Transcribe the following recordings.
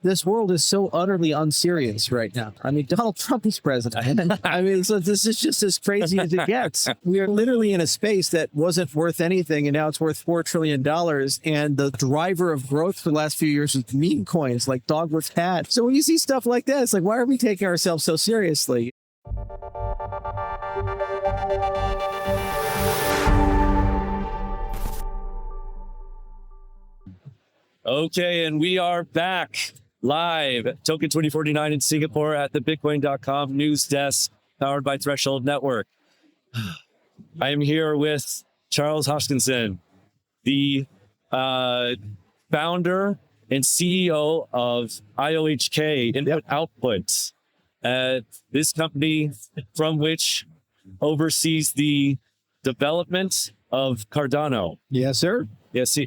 this world is so utterly unserious right now. I mean, Donald Trump is president. I mean, so this is just as crazy as it gets. We are literally in a space that wasn't worth anything, and now it's worth $4 trillion. And the driver of growth for the last few years was meme coins like dog with cat. So when you see stuff like that, it's like, why are we taking ourselves so seriously? Okay, and we are back live at Token 2049 in Singapore at the Bitcoin.com news desk powered by Threshold Network. I am here with Charles Hoskinson, the founder and CEO of IOHK, Input Outputs, this company from which oversees the development of Cardano. Yes, sir. Yes,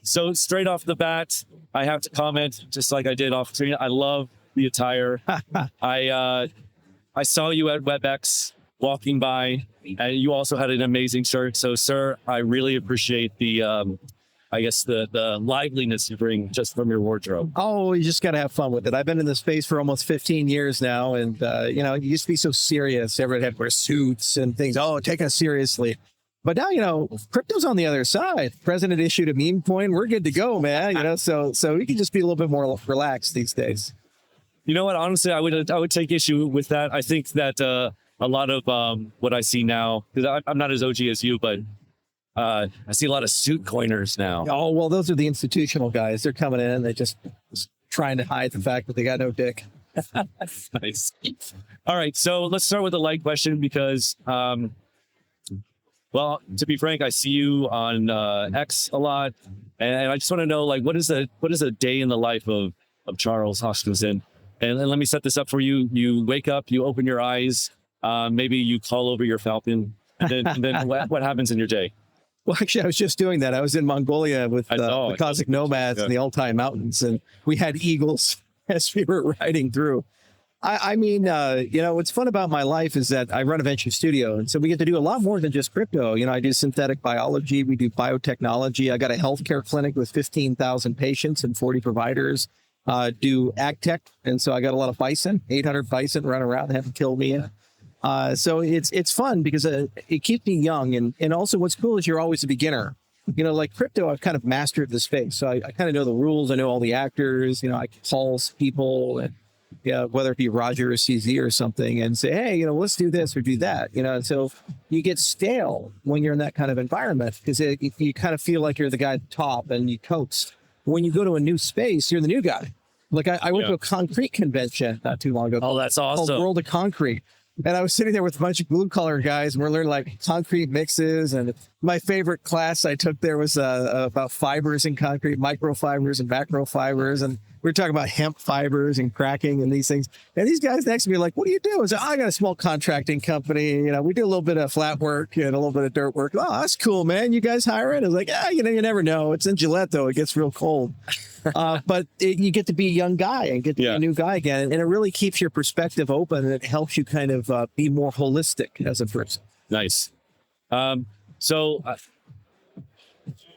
so straight off the bat, I have to comment, just like I did off screen. I love the attire. I saw you at WebEx walking by, and you also had an amazing shirt. So, sir, I really appreciate the, I guess the liveliness you bring just from your wardrobe. Oh, you just got to have fun with it. I've been in this space for almost 15 years now, and you know, it used to be so serious. Everyone had to wear suits and things. Oh, take us seriously. But now, you know, crypto's on the other side. President issued a meme coin. We're good to go, man. You know, so we can just be a little bit more relaxed these days. You know what? Honestly, I would take issue with that. I think that a lot of what I see now, because I'm not as OG as you, but I see a lot of suit coiners now. Oh, well, those are the institutional guys. They're coming in. They're just trying to hide the fact that they got no dick. Nice. All right. So let's start with the light question because, well, to be frank, I see you on X a lot, and I just want to know, like, what is a day in the life of Charles Hoskinson? And let me set this up for you. You wake up, you open your eyes, maybe you call over your falcon, and then what happens in your day? Well, actually, I was just doing that. I was in Mongolia with the Kazakh nomads in the Altai Mountains, and we had eagles as we were riding through. I mean, you know, what's fun about my life is that I run a venture studio. And so we get to do a lot more than just crypto. You know, I do synthetic biology. We do biotechnology. I got a healthcare clinic with 15,000 patients and 40 providers. Do ag tech. And so I got a lot of bison, 800 bison run around, haven't killed me yet. So it's fun because it keeps me young. And also what's cool is you're always a beginner. You know, like crypto, I've kind of mastered the space. So I kind of know the rules. I know all the actors. You know, I can call people and, yeah, whether it be Roger or CZ or something, and say, hey, you know, let's do this or do that, you know. And so you get stale when you're in that kind of environment because you kind of feel like you're the guy at the top and you coast. When you go to a new space, you're the new guy. Like I went to a concrete convention not too long ago. Oh, that's awesome. Called World of Concrete. And I was sitting there with a bunch of blue collar guys, and we're learning like concrete mixes. And my favorite class I took there was about fibers in concrete, microfibers and macrofibers. And we were talking about hemp fibers and cracking and these things. And these guys next to me are like, what do you do? I said, I got a small contracting company. You know, we do a little bit of flat work and a little bit of dirt work. Oh, that's cool, man. You guys hiring? I was like, yeah, you know, you never know. It's in Gillette, though. It gets real cold. But you get to be a young guy and get to be a new guy again. And it really keeps your perspective open, and it helps you kind of be more holistic as a person. Nice. So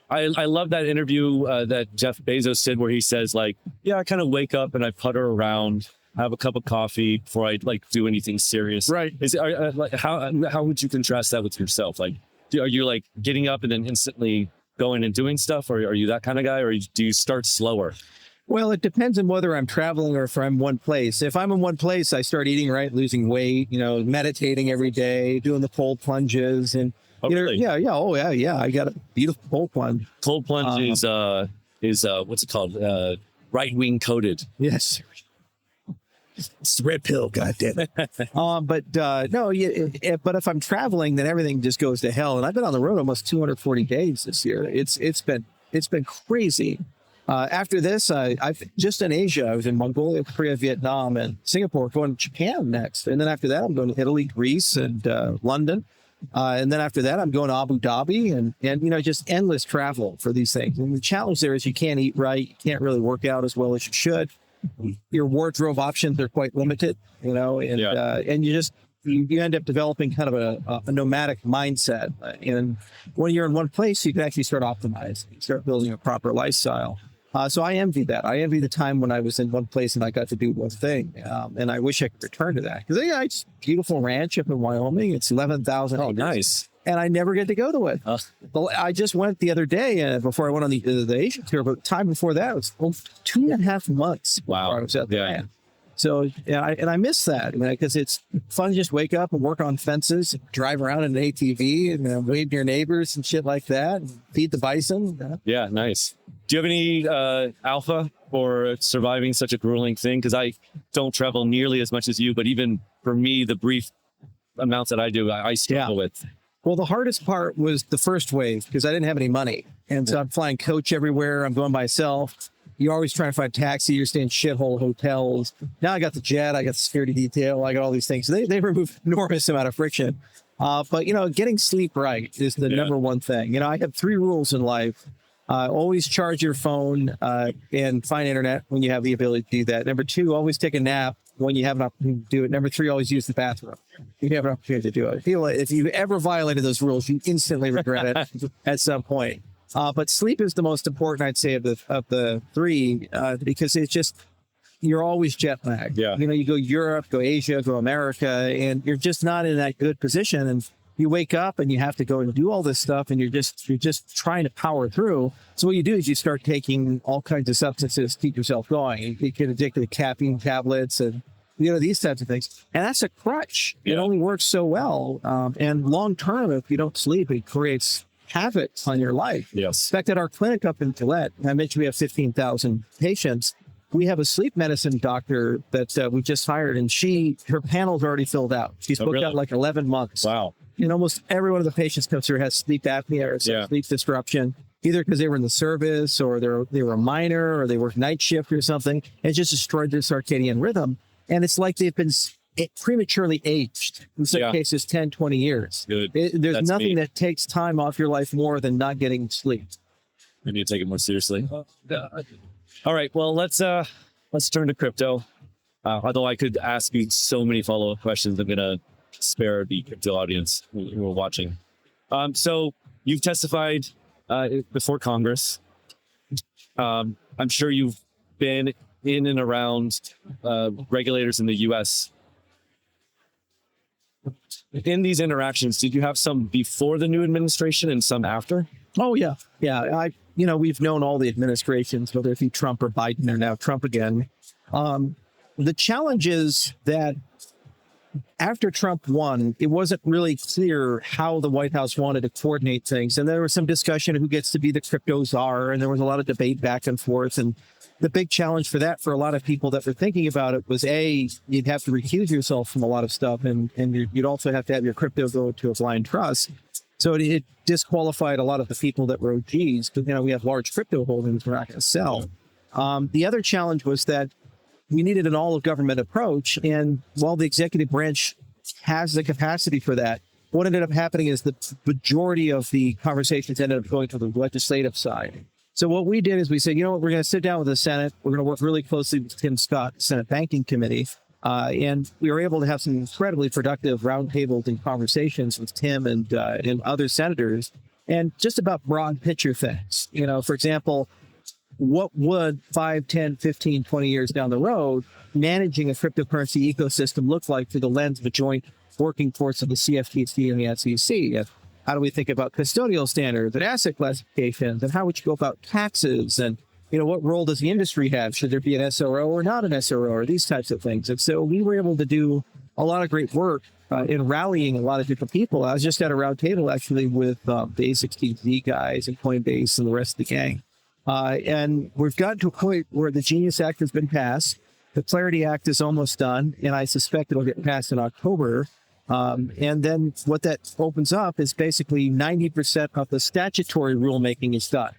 I love that interview that Jeff Bezos did where he says, like, yeah, I kind of wake up and I putter around, have a cup of coffee before I like do anything serious. Right. Like, how would you contrast that with yourself? Like, are you like getting up and then instantly going and doing stuff, or are you that kind of guy, or do you start slower? Well, it depends on whether I'm traveling or if I'm one place. If I'm in one place, I start eating right, losing weight, you know, meditating every day, doing the cold plunges, and really? Yeah. I got a beautiful cold plunge. Cold plunge is what's it called? Right wing coated. Yes. It's the red pill, goddamn it. But if I'm traveling, then everything just goes to hell. And I've been on the road almost 240 days this year. It's been crazy. After this, I've just in Asia. I was in Mongolia, Korea, Vietnam, and Singapore. Going to Japan next, and then after that, I'm going to Italy, Greece, and London. And then after that, I'm going to Abu Dhabi, and you know, just endless travel for these things. And the challenge there is you can't eat right, you can't really work out as well as you should. Your wardrobe options are quite limited, you know, and you end up developing kind of a nomadic mindset. And when you're in one place, you can actually start optimizing, start building a proper lifestyle. So I envy that. I envy the time when I was in one place and I got to do one thing. And I wish I could return to that. Because it's a beautiful ranch up in Wyoming. It's 11,000 acres. Nice. And I never get to go to it. Well, I just went the other day before I went on the Asian tour, but the time before that, it was 2.5 months. Wow. I was at the land. So, I miss that, because it's fun to just wake up and work on fences, and drive around in an ATV and wave to your neighbors and shit like that, and feed the bison. Yeah, nice. Do you have any alpha for surviving such a grueling thing? Because I don't travel nearly as much as you, but even for me, the brief amounts that I do, I struggle with. Well, the hardest part was the first wave because I didn't have any money. And so I'm flying coach everywhere. I'm going by myself. You're always trying to find a taxi. You're staying shithole hotels. Now I got the jet. I got the security detail. I got all these things. So they remove enormous amount of friction. But, getting sleep right is the number one thing. I have 3 rules in life. Always charge your phone and find internet when you have the ability to do that. Number 2, always take a nap when you have an opportunity to do it. Number 3, always use the bathroom. You have an opportunity to do it. I feel like if you ever violated those rules, you instantly regret it at some point. But sleep is the most important, I'd say, of the 3, because it's just, you're always jet lagged. Yeah. You go Europe, go Asia, go America, and you're just not in that good position. And you wake up and you have to go and do all this stuff, and you're just trying to power through. So what you do is you start taking all kinds of substances to keep yourself going. You get addicted to caffeine tablets and these types of things. And that's a crutch. Yeah. It only works so well. And long term, if you don't sleep, it creates havoc on your life. Yes. In fact, at our clinic up in Gillette, I mentioned we have 15,000 patients. We have a sleep medicine doctor that we just hired, and her panel's already filled out. She's booked out like 11 months. Wow. And almost every one of the patients comes through has sleep apnea or sleep disruption, either because they were in the service or they were a minor or they worked night shift or something. It just destroyed their circadian rhythm. And it's like they've been prematurely aged. In some cases, 10, 20 years. Good. There's nothing that takes time off your life more than not getting sleep. We need to take it more seriously. All right. Well, let's turn to crypto. Although I could ask you so many follow-up questions, I'm going to spare the crypto audience who are watching. So you've testified before Congress. I'm sure you've been in and around regulators in the U.S. In these interactions, did you have some before the new administration and some after? Oh, yeah. Yeah. We've known all the administrations, whether it be Trump or Biden or now Trump again. The challenge is that after Trump won, it wasn't really clear how the White House wanted to coordinate things. And there was some discussion of who gets to be the crypto czar. And there was a lot of debate back and forth. And the big challenge for that, for a lot of people that were thinking about it, was you'd have to recuse yourself from a lot of stuff. And you'd also have to have your crypto go to a blind trust. So it disqualified a lot of the people that were OGs, because, we have large crypto holdings we're not going to sell. The other challenge was that we needed an all-of-government approach. And while the executive branch has the capacity for that, what ended up happening is the majority of the conversations ended up going to the legislative side. So what we did is we said, we're going to sit down with the Senate. We're going to work really closely with Tim Scott, Senate Banking Committee. And we were able to have some incredibly productive roundtables and conversations with Tim and other senators, and just about broad picture things. For example, what would 5, 10, 15, 20 years down the road managing a cryptocurrency ecosystem look like through the lens of a joint working force of the CFTC and the SEC? How do we think about custodial standards and asset classifications, and how would you go about taxes? And, what role does the industry have? Should there be an SRO or not an SRO, or these types of things? And so we were able to do a lot of great work in rallying a lot of different people. I was just at a round table actually with the A16Z guys and Coinbase and the rest of the gang. And we've gotten to a point where the Genius Act has been passed. The Clarity Act is almost done, and I suspect it'll get passed in October. And then what that opens up is basically 90% of the statutory rulemaking is done.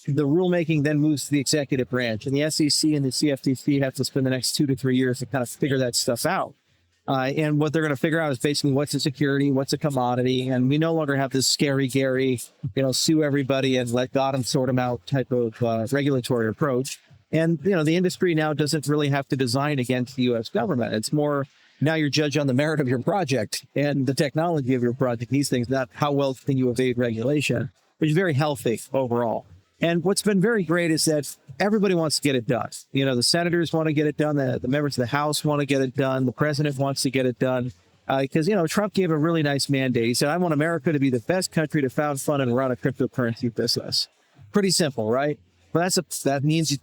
The rulemaking then moves to the executive branch, and the SEC and the CFTC have to spend the next 2 to 3 years to kind of figure that stuff out. And what they're going to figure out is basically what's a security, what's a commodity. And we no longer have this scary Gary, sue everybody and let God sort them out type of regulatory approach. And, the industry now doesn't really have to design against the U.S. government. It's more, now you're judged on the merit of your project and the technology of your project, these things, not how well can you evade regulation, which is very healthy overall. And what's been very great is that everybody wants to get it done. You know, the senators want to get it done. The members of the House want to get it done. The president wants to get it done. Because, you know, Trump gave a really nice mandate. He said, I want America to be the best country to found, fund, and run a cryptocurrency business. Pretty simple, right? But that means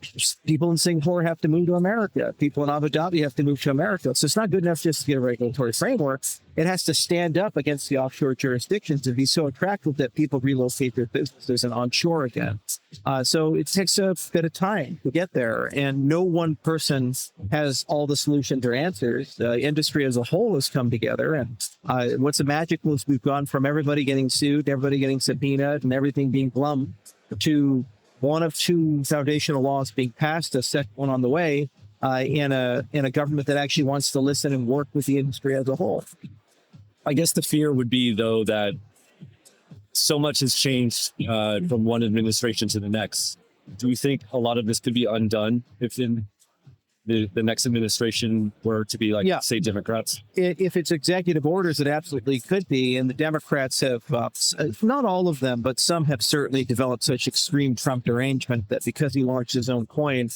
people in Singapore have to move to America. People in Abu Dhabi have to move to America. So it's not good enough just to get a regulatory framework. It has to stand up against the offshore jurisdictions and be so attractive that people relocate their businesses and onshore again. So it takes a bit of time to get there. And no one person has all the solutions or answers. The industry as a whole has come together. And what's the magic was we've gone from everybody getting sued, everybody getting subpoenaed, and everything being glum to one of two foundational laws being passed, a second one on the way, in a government that actually wants to listen and work with the industry as a whole. I guess the fear would be, though, that so much has changed from one administration to the next. Do you think a lot of this could be undone if in the next administration were to be like, say, Democrats? If it's executive orders, it absolutely could be. And the Democrats have, not all of them, but some have certainly developed such extreme Trump derangement that because he launched his own coin,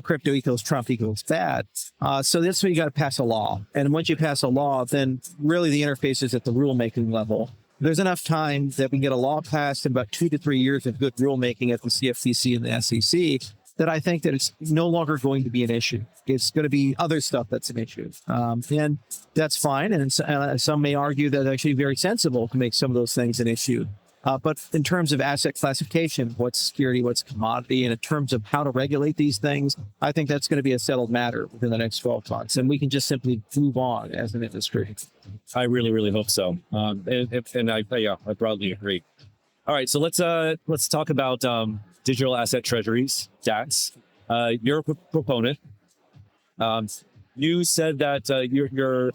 crypto equals Trump equals bad. So that's why you got to pass a law. And once you pass a law, then really the interface is at the rulemaking level. There's enough time that we can get a law passed in about 2 to 3 years of good rulemaking at the CFTC and the SEC that I think that it's no longer going to be an issue. It's going to be other stuff that's an issue. And that's fine. And some may argue that it's actually very sensible to make some of those things an issue. But in terms of asset classification, what's security, what's commodity, and in terms of how to regulate these things, I think that's going to be a settled matter within the next 12 months. And we can just simply move on as an industry. I really, really hope so. And I broadly agree. All right, so let's talk about digital asset treasuries, DATs. You're a proponent. You said that you're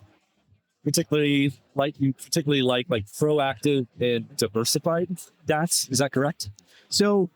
particularly like proactive and diversified DATs. Is that correct? So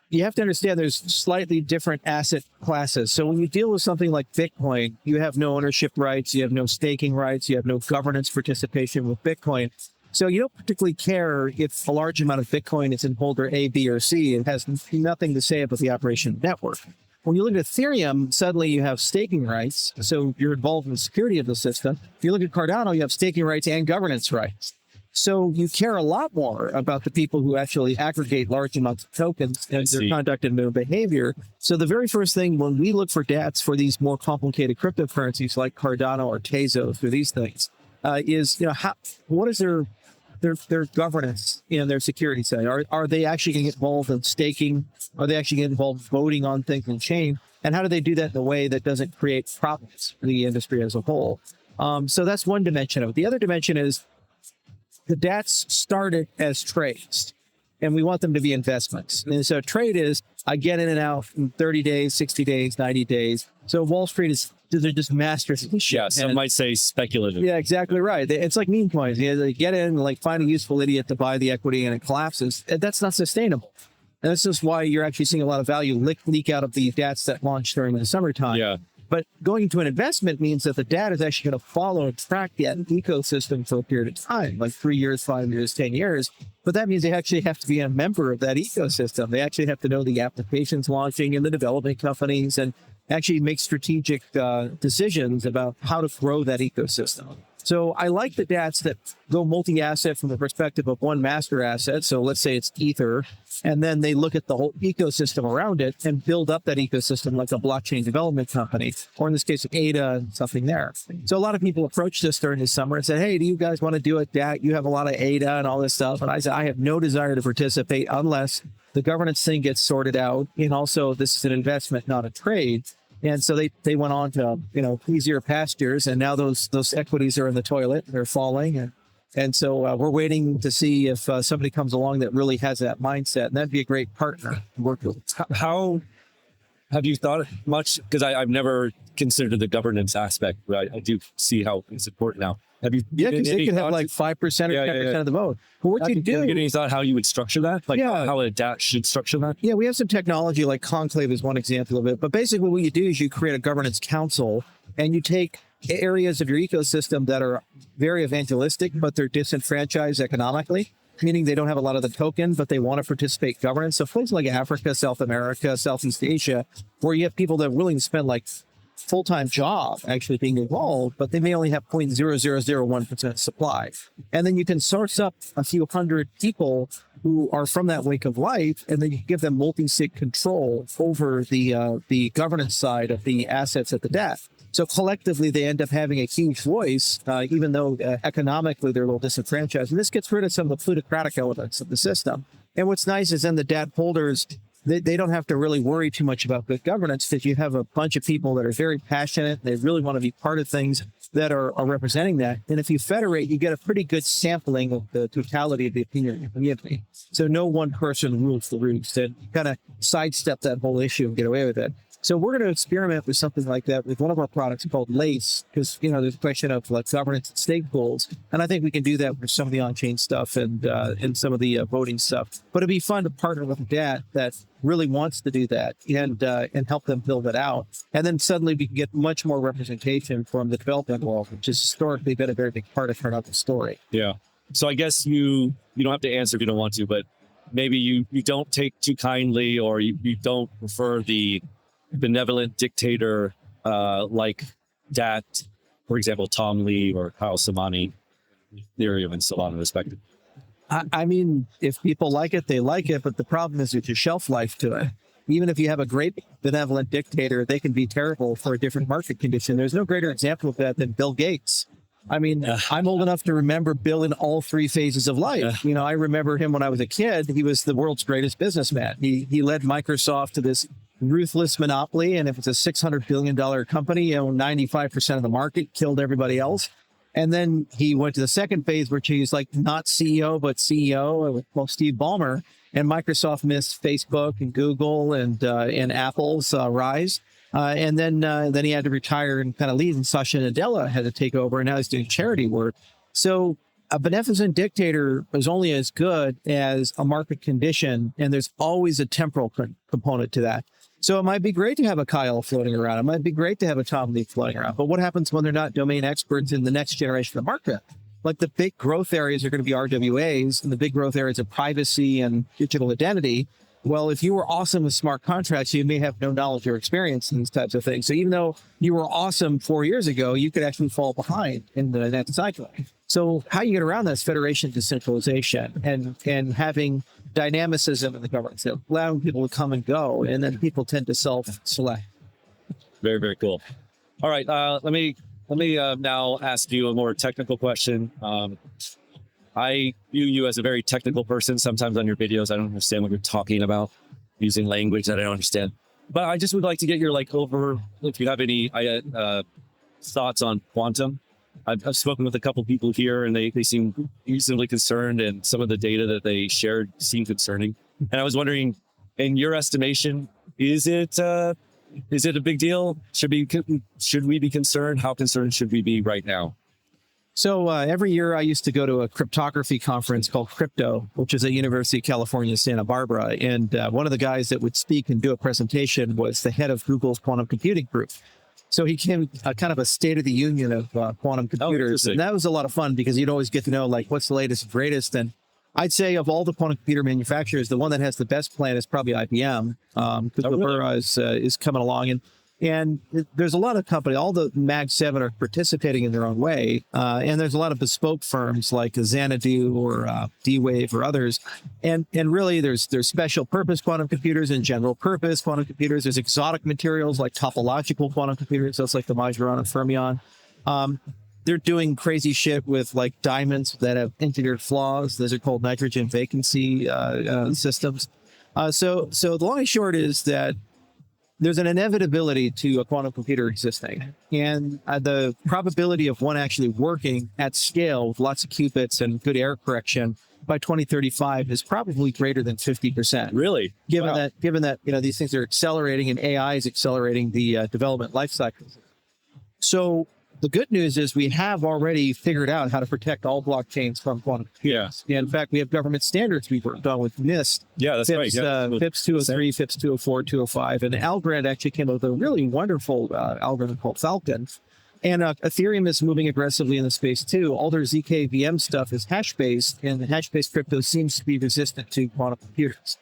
you have to understand there's slightly different asset classes. So when you deal with something like Bitcoin, you have no ownership rights, you have no staking rights, you have no governance participation with Bitcoin. So you don't particularly care if a large amount of Bitcoin is in holder A, B, or C. It has nothing to say about the operation of the network. When you look at Ethereum, suddenly you have staking rights. So you're involved in the security of the system. If you look at Cardano, you have staking rights and governance rights. So you care a lot more about the people who actually aggregate large amounts of tokens and their conduct and their behavior. So the very first thing when we look for DATs for these more complicated cryptocurrencies like Cardano or Tezos or these things, is what is their governance in their security side? Are they actually going to get involved in staking? Are they actually getting involved in voting on things in chain? And how do they do that in a way that doesn't create problems for the industry as a whole? So that's one dimension of it. The other dimension is the DATs started as trades, and we want them to be investments. And so trade is, I get in and out in 30 days, 60 days, 90 days. So Wall Street they're just masters of this shit. Yeah, some might say speculative. Yeah, exactly right. It's like meme coins. They get in, like find a useful idiot to buy the equity and it collapses. That's not sustainable. And that's just why you're actually seeing a lot of value leak out of the DATs that launched during the summertime. Yeah. But going into an investment means that the DAT is actually going to follow and track that ecosystem for a period of time, like 3 years, 5 years, 10 years. But that means they actually have to be a member of that ecosystem. They actually have to know the applications launching and the development companies and actually make strategic decisions about how to grow that ecosystem. So I like the DATs that go multi-asset from the perspective of one master asset. So let's say it's Ether, and then they look at the whole ecosystem around it and build up that ecosystem like a blockchain development company, or in this case, ADA, something there. So a lot of people approached us during the summer and said, hey, do you guys want to do a DAT? You have a lot of ADA and all this stuff. And I said, I have no desire to participate unless the governance thing gets sorted out. And also, this is an investment, not a trade. And so they went on to, easier pastures, and now those equities are in the toilet, they're falling. And so we're waiting to see if somebody comes along that really has that mindset, and that'd be a great partner to work with. How have you thought much? Because I've never considered the governance aspect, but I do see how it's important now. Have you? Yeah, because they can have like 5% or 10% of the vote. But what you do? Have you get any thought how you would structure that? Like how a DAT should structure that? Yeah, we have some technology like Conclave is one example of it. But basically what you do is you create a governance council and you take areas of your ecosystem that are very evangelistic, but they're disenfranchised economically. meaning they don't have a lot of the token, but they want to participate in governance. So places like Africa, South America, Southeast Asia, where you have people that are willing to spend like full-time job actually being involved, but they may only have 0.0001% supply. And then you can source up a few hundred people who are from that wake of life, and then you give them multi-sig control over the governance side of the assets at the debt. So collectively, they end up having a huge voice, even though economically they're a little disenfranchised. And this gets rid of some of the plutocratic elements of the system. And what's nice is then the debt holders, they don't have to really worry too much about good governance, because you have a bunch of people that are very passionate. They really want to be part of things that are representing that. And if you federate, you get a pretty good sampling of the totality of the opinion of the community. So no one person rules the roost, and kind of sidestep that whole issue and get away with it. So we're going to experiment with something like that with one of our products called Lace, because, there's a question of like governance and stake pools. And I think we can do that with some of the on-chain stuff and some of the voting stuff. But it'd be fun to partner with a DAT that really wants to do that and help them build it out. And then suddenly we can get much more representation from the development world, which has historically been a very big part of Cardano's story. Yeah. So I guess you don't have to answer if you don't want to, but maybe you don't take too kindly, or you don't prefer the benevolent dictator like that, for example, Tom Lee or Kyle Samani, Ethereum and Solana respected. I mean, if people like it, they like it, but the problem is there's a shelf life to it. Even if you have a great benevolent dictator, they can be terrible for a different market condition. There's no greater example of that than Bill Gates. I mean, I'm old enough to remember Bill in all three phases of life. I remember him when I was a kid. He was the world's greatest businessman. He led Microsoft to this ruthless monopoly. And if it's a $600 billion company, 95% of the market, killed everybody else. And then he went to the second phase, where he was like not CEO, but CEO with Steve Ballmer. And Microsoft missed Facebook and Google and Apple's rise. And then he had to retire and kind of leave, and Satya Nadella had to take over, and now he's doing charity work. So a beneficent dictator is only as good as a market condition, and there's always a temporal component to that. So it might be great to have a Kyle floating around. It might be great to have a Tom Lee floating around. But what happens when they're not domain experts in the next generation of the market? Like the big growth areas are going to be RWAs, and the big growth areas of privacy and digital identity. Well, if you were awesome with smart contracts, you may have no knowledge or experience in these types of things. So even though you were awesome 4 years ago, you could actually fall behind in the next cycle. So how you get around that is federation decentralization and having dynamicism in the governance, allowing people to come and go, and then people tend to self-select. Very, very cool. All right, let me now ask you a more technical question. I view you as a very technical person. Sometimes on your videos, I don't understand what you're talking about, using language that I don't understand. But I just would like to get your if you have any thoughts on quantum. I've spoken with a couple people here, and they seem reasonably concerned, and some of the data that they shared seemed concerning. And I was wondering, in your estimation, is it a big deal? Should we be concerned? How concerned should we be right now? So every year I used to go to a cryptography conference called Crypto, which is at University of California, Santa Barbara. And one of the guys that would speak and do a presentation was the head of Google's quantum computing group. So he came kind of a state of the union of quantum computers. And that was a lot of fun, because you'd always get to know what's the latest and greatest. And I'd say of all the quantum computer manufacturers, the one that has the best plan is probably IBM, because is coming along. And there's a lot of companies, all the Mag 7 are participating in their own way. And there's a lot of bespoke firms like Xanadu or D-Wave or others. And really there's special purpose quantum computers and general purpose quantum computers. There's exotic materials like topological quantum computers. That's like the Majorana and Fermion. They're doing crazy shit with diamonds that have engineered flaws. Those are called nitrogen vacancy systems. So the long and short is that there's an inevitability to a quantum computer existing. And the probability of one actually working at scale with lots of qubits and good error correction by 2035 is probably greater than 50%. Really? Given that these things are accelerating, and AI is accelerating the development life cycles. So the good news is we have already figured out how to protect all blockchains from quantum computers. Yeah. In fact, we have government standards we've worked on with NIST. Yeah, that's right. Yeah. FIPS 203, FIPS 204, 205. And Algorand actually came up with a really wonderful algorithm called Falcon And Ethereum is moving aggressively in the space too. All their zkVM stuff is hash-based, and the hash-based crypto seems to be resistant to quantum computers.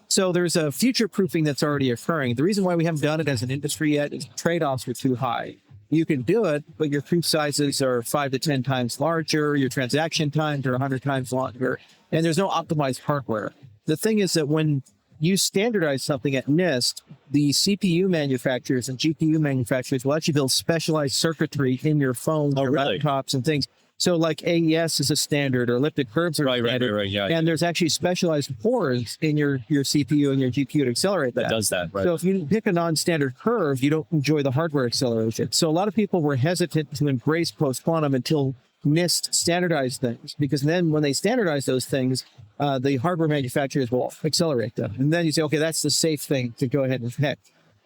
So there's a future proofing that's already occurring. The reason why we haven't done it as an industry yet is trade-offs are too high. You can do it, but your proof sizes are 5 to 10 times larger, your transaction times are 100 times longer, and there's no optimized hardware. The thing is that when you standardize something at NIST, the CPU manufacturers and GPU manufacturers will actually build specialized circuitry in your phones or laptops and things. So like AES is a standard, or elliptic curves are standard. Right. Yeah. And there's actually specialized cores in your CPU and your GPU to accelerate that. That does that, right. So if you pick a non-standard curve, you don't enjoy the hardware acceleration. So a lot of people were hesitant to embrace post-quantum until NIST standardized things, because then when they standardize those things, the hardware manufacturers will accelerate them. And then you say, okay, that's the safe thing to go ahead and pick.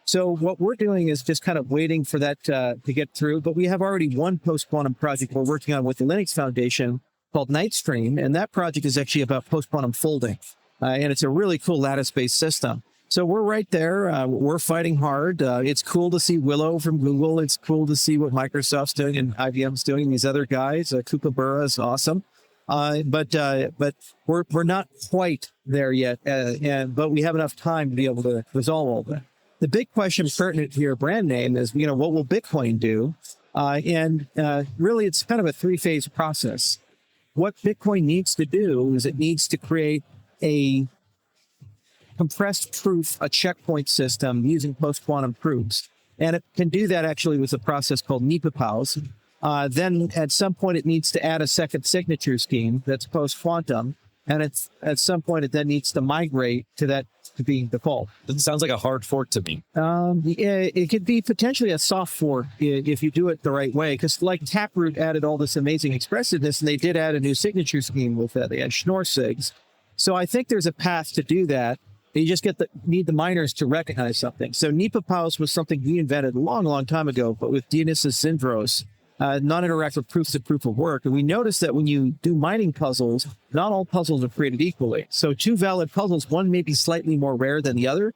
So what we're doing is just kind of waiting for that to get through. But we have already one post-quantum project we're working on with the Linux Foundation called Nightstream. And that project is actually about post-quantum folding. And it's a really cool lattice-based system. So we're right there. We're fighting hard. It's cool to see Willow from Google. It's cool to see what Microsoft's doing and IBM's doing. These other guys, Kookaburra is awesome. But we're not quite there yet. But we have enough time to be able to resolve all that. The big question pertinent to your brand name is, what will Bitcoin do? Really, it's kind of a three-phase process. What Bitcoin needs to do is it needs to create a compressed proof, a checkpoint system using post-quantum proofs. And it can do that actually with a process called NEPA-POWs. Then at some point, it needs to add a second signature scheme that's post-quantum. And at some point, it then needs to migrate to that to being default. That sounds like a hard fork to me. It could be potentially a soft fork if you do it the right way. Because like Taproot added all this amazing expressiveness, and they did add a new signature scheme with that. They had Schnorr sigs. So I think there's a path to do that. You just need the miners to recognize something. So NEPA-POWs was something we invented a long, long time ago, but with Dionysius Zindros. Non-interactive proofs of proof of work. And we noticed that when you do mining puzzles, not all puzzles are created equally. So two valid puzzles, one may be slightly more rare than the other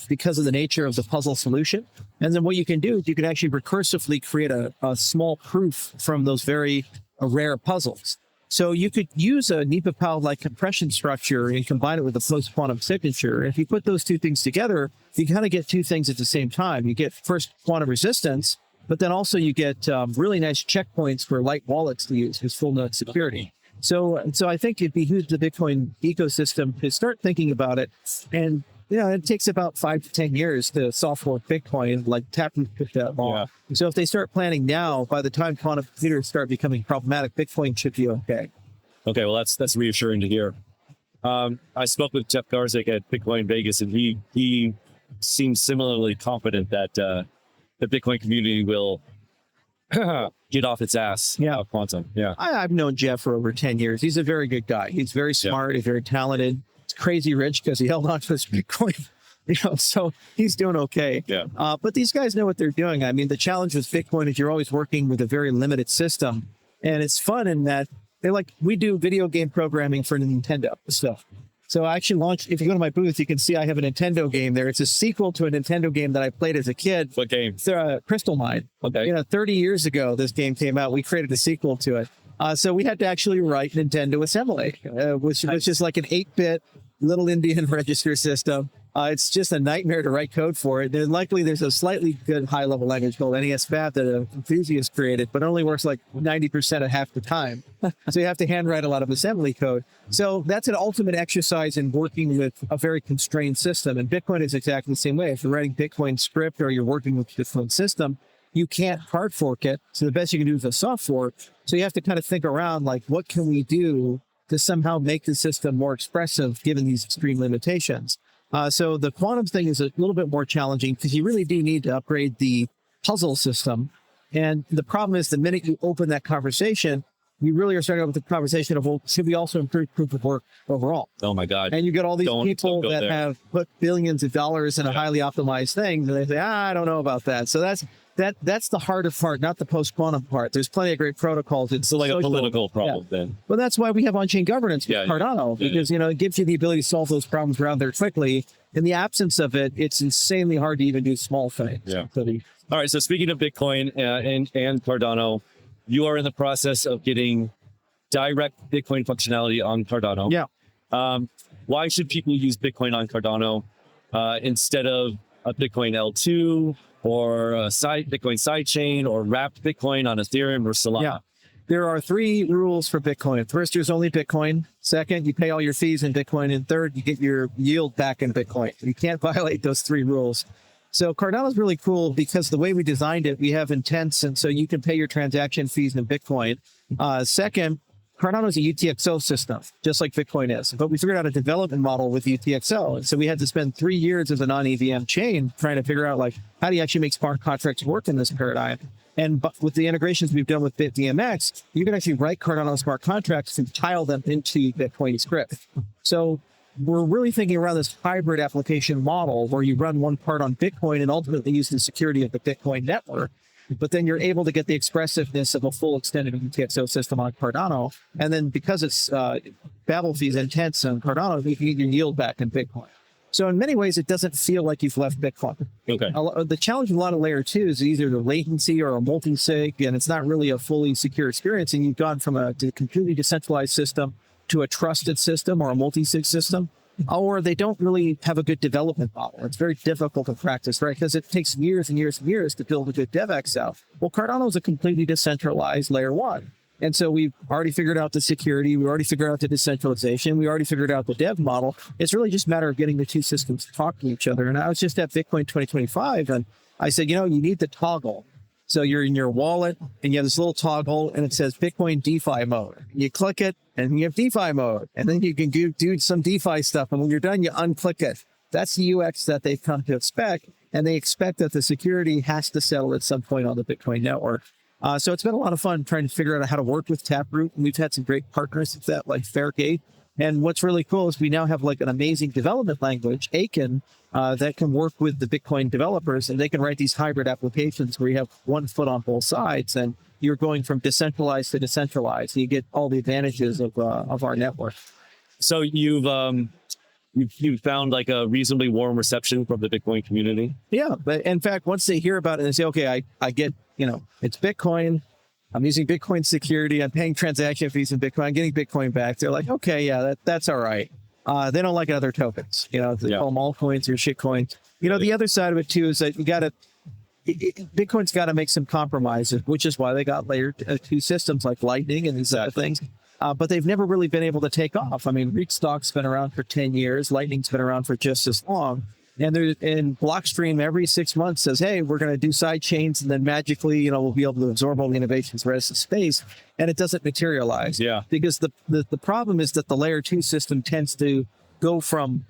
because of the nature of the puzzle solution. And then what you can do is you can actually recursively create a small proof from those very rare puzzles. So you could use a NEPA-POW-like compression structure and combine it with a post-quantum signature. And if you put those two things together, you kind of get two things at the same time. You get first quantum resistance, but then also you get really nice checkpoints for light wallets to use with full node security. So I think it behooves the Bitcoin ecosystem to start thinking about it. And it takes about 5 to 10 years to soft fork Bitcoin, like Taproot took that long. Yeah. So if they start planning now, by the time quantum computers start becoming problematic, Bitcoin should be okay. Okay, well that's reassuring to hear. I spoke with Jeff Garzik at Bitcoin Vegas, and he seems similarly confident that the Bitcoin community will get off its ass. Yeah, quantum. Yeah, I've known Jeff for over 10 years. He's a very good guy. He's very smart. He's very talented. He's crazy rich because he held on to his Bitcoin. So he's doing okay. Yeah. But these guys know what they're doing. I mean, the challenge with Bitcoin is you're always working with a very limited system, and it's fun in that we do video game programming for Nintendo stuff. So I actually launched, if you go to my booth, you can see I have a Nintendo game there. It's a sequel to a Nintendo game that I played as a kid. What game? Crystal Mine. Okay. 30 years ago, this game came out. We created a sequel to it. So we had to actually write Nintendo assembly, which is like an 8-bit little Indian register system. It's just a nightmare to write code for it. And likely there's a slightly good high-level language called NES-FAT that an enthusiast created, but only works like 90% of half the time. So you have to handwrite a lot of assembly code. So that's an ultimate exercise in working with a very constrained system. And Bitcoin is exactly the same way. If you're writing Bitcoin script or you're working with a different system, you can't hard fork it. So the best you can do is a soft fork. So you have to kind of think around, what can we do to somehow make the system more expressive given these extreme limitations? So the quantum thing is a little bit more challenging because you really do need to upgrade the puzzle system. And the problem is the minute you open that conversation, you really are starting with the conversation of, well, should we also improve proof of work overall? Oh my God. And you get all these people that have put billions of dollars in a highly optimized thing, and they say, I don't know about that. So that's the harder part, not the post-quantum part. There's plenty of great protocols. It's so like a political problem then. Well, that's why we have on-chain governance with Cardano, because, it gives you the ability to solve those problems around there quickly. In the absence of it, it's insanely hard to even do small things. Yeah. All right. So speaking of Bitcoin and Cardano, you are in the process of getting direct Bitcoin functionality on Cardano. Yeah. Why should people use Bitcoin on Cardano instead of a Bitcoin L2 or a Bitcoin sidechain or wrapped Bitcoin on Ethereum or Solana? Yeah. There are 3 rules for Bitcoin. First, there's only Bitcoin. Second, you pay all your fees in Bitcoin. And third, you get your yield back in Bitcoin. You can't violate those 3 rules. So Cardano is really cool because the way we designed it, we have intents. And so you can pay your transaction fees in Bitcoin. Second, Cardano is a UTXO system, just like Bitcoin is. But we figured out a development model with UTXO. And so we had to spend 3 years as a non-EVM chain trying to figure out, like, how do you actually make smart contracts work in this paradigm? And with the integrations we've done with BitDMX, you can actually write Cardano smart contracts and tile them into Bitcoin script. So we're really thinking around this hybrid application model where you run one part on Bitcoin and ultimately use the security of the Bitcoin network. But then you're able to get the expressiveness of a full extended UTXO system on Cardano. And then because it's Babel fees intense on Cardano, you can get your yield back in Bitcoin. So in many ways, it doesn't feel like you've left Bitcoin. Okay. The challenge with a lot of layer 2 is either the latency or a multi-sig, and it's not really a fully secure experience. And you've gone from a completely decentralized system to a trusted system or a multi-sig system, or they don't really have a good development model. It's very difficult to practice, right? Because it takes years and years and years to build a good DevX out. Well, Cardano is a completely decentralized layer 1. And so we've already figured out the security. We already figured out the decentralization. We already figured out the dev model. It's really just a matter of getting the 2 systems to talk to each other. And I was just at Bitcoin 2025, and I said, you need the toggle. So you're in your wallet, and you have this little toggle, and it says Bitcoin DeFi mode. You click it, and you have DeFi mode. And then you can do some DeFi stuff. And when you're done, you unclick it. That's the UX that they've come to expect. And they expect that the security has to settle at some point on the Bitcoin network. So it's been a lot of fun trying to figure out how to work with Taproot. And we've had some great partners with that, like Fairgate. And what's really cool is we now have like an amazing development language, Aiken, that can work with the Bitcoin developers, and they can write these hybrid applications where you have one foot on both sides, and you're going from decentralized to decentralized. You get all the advantages of our network. So you've found like a reasonably warm reception from the Bitcoin community? Yeah, but in fact, once they hear about it and they say, okay, I get, it's Bitcoin. I'm using Bitcoin security. I'm paying transaction fees in Bitcoin. I'm getting Bitcoin back. They're like, okay, yeah, that's all right. They don't like other tokens. They call them altcoins or shitcoins. The other side of it too is that Bitcoin's got to make some compromises, which is why they got layer 2 systems like Lightning and these other things. But they've never really been able to take off. I mean, Rootstock's been around for 10 years. Lightning's been around for just as long. And Blockstream every 6 months says, hey, we're going to do side chains, and then magically, we'll be able to absorb all the innovations rest of space. And it doesn't materialize. Yeah. Because the problem is that the layer 2 system tends to go from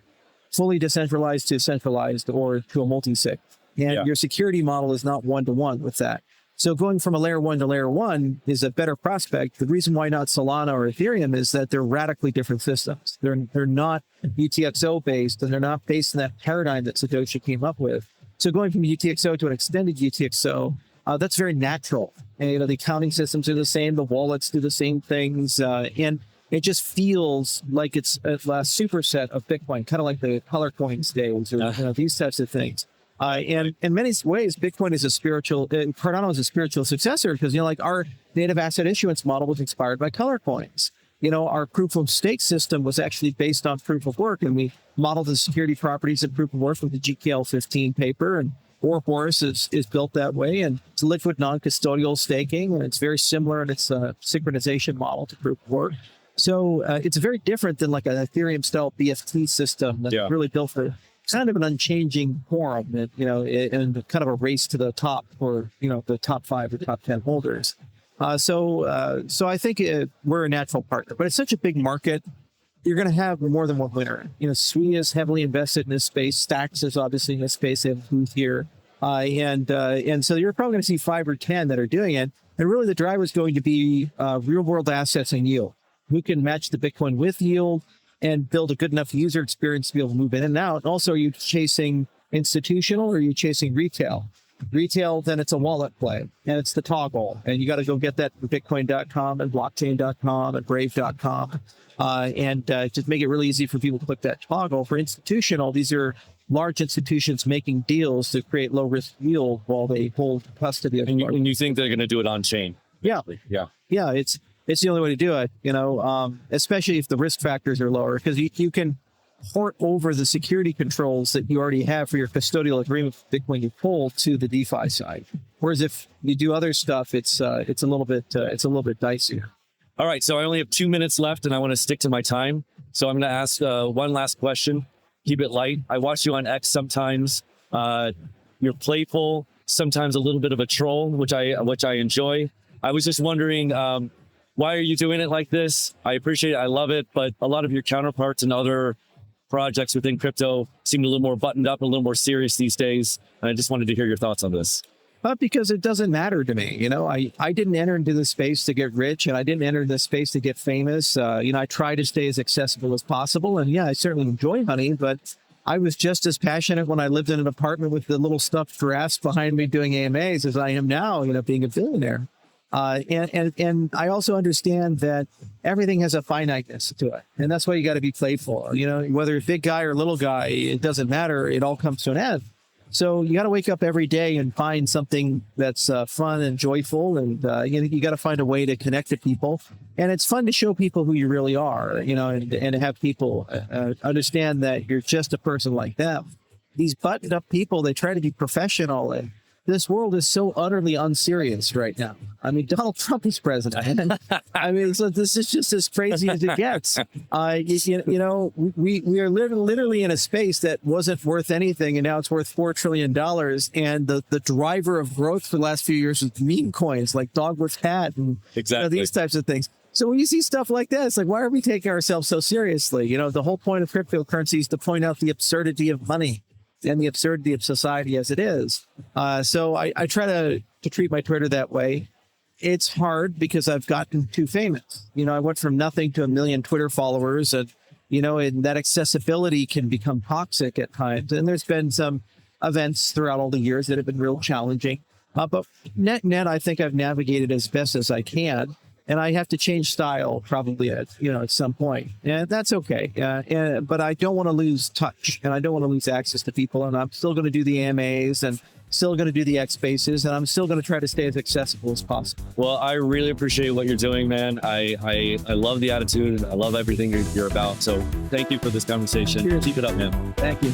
fully decentralized to centralized or to a multi-sig. And your security model is not one-to-one with that. So going from a layer 1 to layer 1 is a better prospect. The reason why not Solana or Ethereum is that they're radically different systems. They're not UTXO based, and they're not based in that paradigm that Satoshi came up with. So going from UTXO to an extended UTXO, that's very natural. And, the accounting systems are the same. The wallets do the same things. And it just feels like it's a superset of Bitcoin, kind of like the color coins days or these types of things. And in many ways, Bitcoin is Cardano is a spiritual successor because, like our native asset issuance model was inspired by color coins. Our proof of stake system was actually based on proof of work, and we modeled the security properties of proof of work with the GKL15 paper, and Ouroboros is built that way, and it's liquid non-custodial staking, and it's very similar in its synchronization model to proof of work. So it's very different than like an Ethereum-style BFT system that's really built for kind of an unchanging quorum, and kind of a race to the top for, the top 5 or top 10 holders. So I think we're a natural partner, but it's such a big market. You're going to have more than one winner. SWE is heavily invested in this space. Stacks is obviously in this space. They have a booth here. And so you're probably going to see 5 or 10 that are doing it. And really the driver is going to be real world assets and yield. Who can match the Bitcoin with yield and build a good enough user experience to be able to move in and out. And also, are you chasing institutional or are you chasing retail? Retail, then it's a wallet play, and it's the toggle. And you got to go get that from Bitcoin.com and Blockchain.com and Brave.com, and just make it really easy for people to click that toggle. For institutional, these are large institutions making deals to create low risk yield while they hold custody of. And you think they're going to do it on chain? Yeah, yeah. It's the only way to do it. Especially if the risk factors are lower, because you can port over the security controls that you already have for your custodial agreement with Bitcoin you pull to the DeFi side. Whereas if you do other stuff, it's a little bit dicier. All right, so I only have 2 minutes left, and I want to stick to my time. So I'm going to ask one last question. Keep it light. I watch you on X sometimes. You're playful, sometimes a little bit of a troll, which I enjoy. I was just wondering, why are you doing it like this? I appreciate it. I love it. But a lot of your counterparts and other projects within crypto seem a little more buttoned up, a little more serious these days. And I just wanted to hear your thoughts on this. Because it doesn't matter to me. I didn't enter into this space to get rich, and I didn't enter this space to get famous. I try to stay as accessible as possible. And yeah, I certainly enjoy hunting, but I was just as passionate when I lived in an apartment with the little stuffed giraffes behind me doing AMAs as I am now, being a billionaire. And I also understand that everything has a finiteness to it. And that's why you got to be playful. Whether you're big guy or little guy, it doesn't matter. It all comes to an end. So you got to wake up every day and find something that's fun and joyful. And, you got to find a way to connect to people. And it's fun to show people who you really are, and have people understand that you're just a person like them. These buttoned up people, they try to be professional, and this world is so utterly unserious right now. I mean, Donald Trump is president. I mean, so this is just as crazy as it gets. We are literally in a space that wasn't worth anything, and now it's worth $4 trillion. And the driver of growth for the last few years was meme coins like Dog with Hat and these types of things. So when you see stuff like that, it's like, why are we taking ourselves so seriously? The whole point of cryptocurrency is to point out the absurdity of money and the absurdity of society as it is. So I try to treat my Twitter that way. It's hard because I've gotten too famous. I went from nothing to 1 million Twitter followers, and that accessibility can become toxic at times. And there's been some events throughout all the years that have been real challenging. But net, I think I've navigated as best as I can. And I have to change style probably at some point. And that's okay. But I don't want to lose touch, and I don't want to lose access to people. And I'm still going to do the AMAs and still going to do the X Spaces, and I'm still going to try to stay as accessible as possible. Well, I really appreciate what you're doing, man. I love the attitude, and I love everything you're about. So thank you for this conversation. Cheers. Keep it up, man. Thank you.